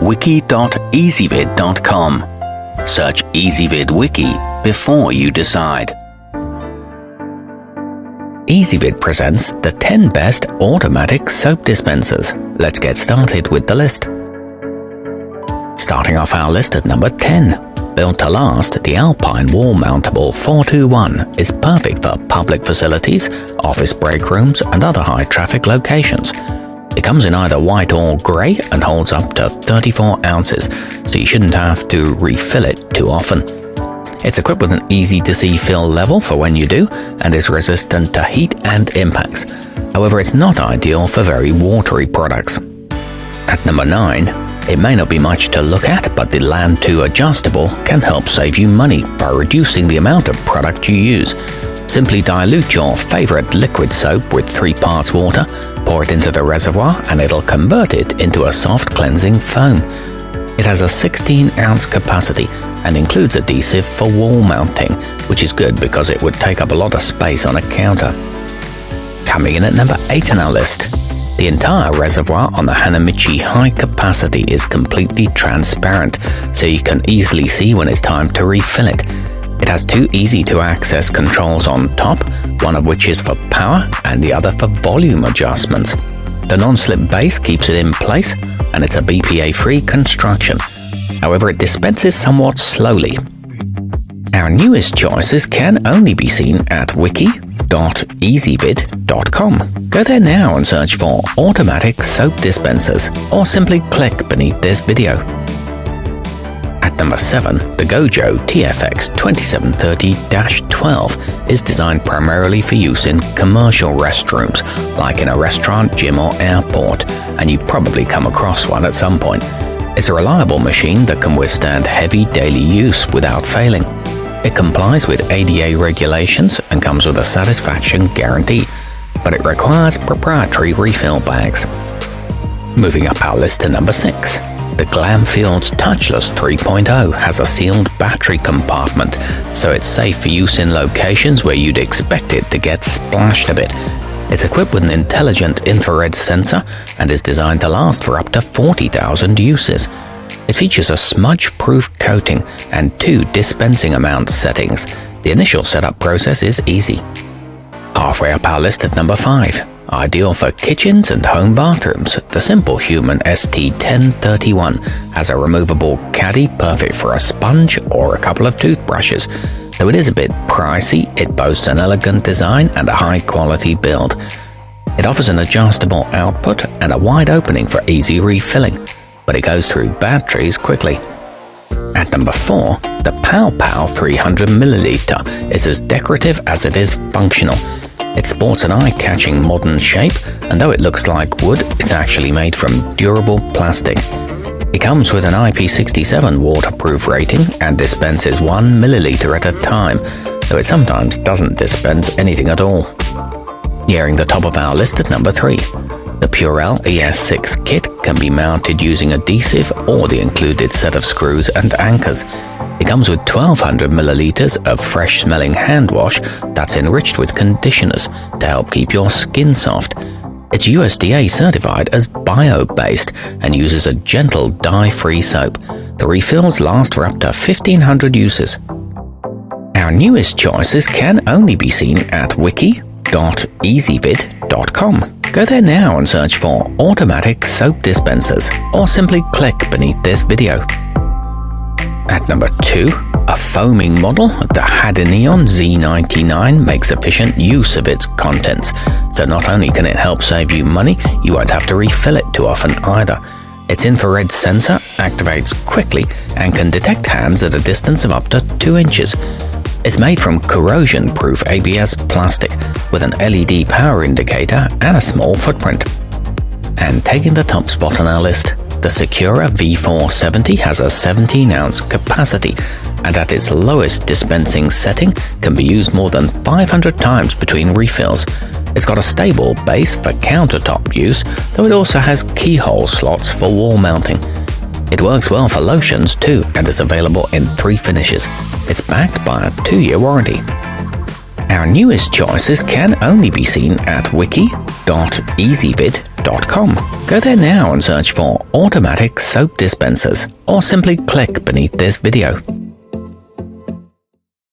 wiki.ezvid.com. Search Ezvid Wiki before you decide. Ezvid presents the 10 best automatic soap dispensers. Let's get started with the list. Starting off our list at number 10. Built to last, the Alpine wall-mountable 421 is perfect for public facilities, office break rooms, and other high-traffic locations. It comes in either white or grey and holds up to 34 ounces, so you shouldn't have to refill it too often. It's equipped with an easy-to-see fill level for when you do, and is resistant to heat and impacts. However, it's not ideal for very watery products. At number 9, it may not be much to look at, but the Lantoo adjustable can help save you money by reducing the amount of product you use. Simply dilute your favorite liquid soap with 3 parts water, pour it into the reservoir, and it'll convert it into a soft cleansing foam. It has a 16-ounce capacity and includes adhesive for wall mounting, which is good because it would take up a lot of space on a counter. Coming in at number 8 on our list. The entire reservoir on the Hanamichi high capacity is completely transparent, so you can easily see when it's time to refill it. It has 2 easy-to-access controls on top, one of which is for power and the other for volume adjustments. The non-slip base keeps it in place, and it's a BPA-free construction. However, it dispenses somewhat slowly. Our newest choices can only be seen at wiki.ezvid.com. Go there now and search for automatic soap dispensers, or simply click beneath this video. At number 7, the Gojo TFX 2730-12 is designed primarily for use in commercial restrooms, like in a restaurant, gym or airport, and you probably come across one at some point. It's a reliable machine that can withstand heavy daily use without failing. It complies with ADA regulations and comes with a satisfaction guarantee, but it requires proprietary refill bags. Moving up our list to number 6. The Glamfields Touchless 3.0 has a sealed battery compartment, so it's safe for use in locations where you'd expect it to get splashed a bit. It's equipped with an intelligent infrared sensor and is designed to last for up to 40,000 uses. It features a smudge-proof coating and 2 dispensing amount settings. The initial setup process is easy. Halfway up our list at number 5. Ideal for kitchens and home bathrooms, the Simplehuman ST1031 has a removable caddy perfect for a sponge or a couple of toothbrushes. Though it is a bit pricey, it boasts an elegant design and a high-quality build. It offers an adjustable output and a wide opening for easy refilling, but it goes through batteries quickly. At number 4, the Powpow 300ml is as decorative as it is functional. It sports an eye-catching modern shape, and though it looks like wood, it's actually made from durable plastic. It comes with an IP67 waterproof rating and dispenses 1 milliliter at a time, though it sometimes doesn't dispense anything at all. Nearing the top of our list at number 3. The Purell ES6 kit can be mounted using adhesive or the included set of screws and anchors. It comes with 1200 milliliters of fresh-smelling hand wash that's enriched with conditioners to help keep your skin soft. It's USDA certified as bio-based and uses a gentle dye-free soap. The refills last for up to 1500 uses. Our newest choices can only be seen at wiki.ezvid.com. Go there now and search for automatic soap dispensers, or simply click beneath this video. At number 2, a foaming model, the hadineeon Z99 makes efficient use of its contents, so not only can it help save you money, you won't have to refill it too often either. Its infrared sensor activates quickly and can detect hands at a distance of up to 2 inches. It's made from corrosion-proof ABS plastic with an LED power indicator and a small footprint. And taking the top spot on our list, the Secura V470 has a 17-ounce capacity and at its lowest dispensing setting can be used more than 500 times between refills. It's got a stable base for countertop use, though it also has keyhole slots for wall mounting. It works well for lotions too and is available in 3 finishes. It's backed by a 2-year warranty. Our newest choices can only be seen at wiki.ezvid.com. Powpow.com. Go there now and search for automatic soap dispensers, or simply click beneath this video.